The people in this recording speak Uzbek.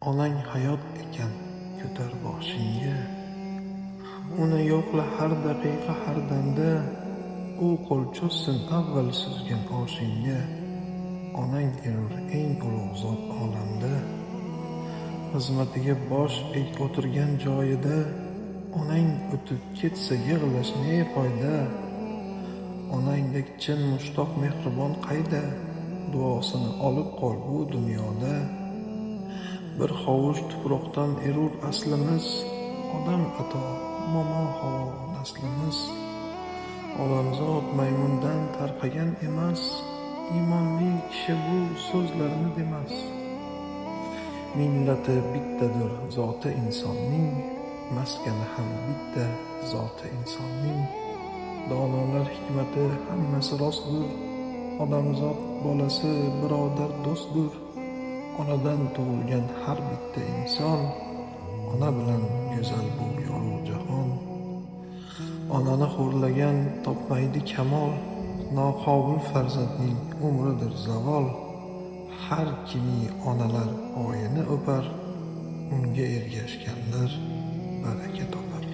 Onang hayot ekan, ko'tar boshingga. Uni yo'qla har daqiqa, har damda. U qo'l cho'zsin avval suzgan oshingga. Onang erur eng ulug' zot olamda. Xizmatiga bosh eg o'tirgan joyida. Onang o'tib ketsa yig'lash ne foyda? Onangdek chin mushtoq mehribon qayda? Duosini olib qol bu dunyoda. Bir hovuch tuproqdan erur aslimiz. Odam ato momo havo naslimiz. Odamzod maymundan tarqagan emas. Iymonli kishi bu so'zlarni demas. Millati bittadir zoti insonning. Maskani ham bitta zoti insonning. Donolar hikmati hammasi rostdir. Odamzod bolasi birodar do'stdir. Onadan tug'ilgan har bitta inson. Ona bilan go'zal bu yorug' jahon. Onani xo'rlagan topmaydi kamol. Noqobil farzandning umridir zavol. Har kimi onalar oyini o'par. Unga ergashganlar baraka topar.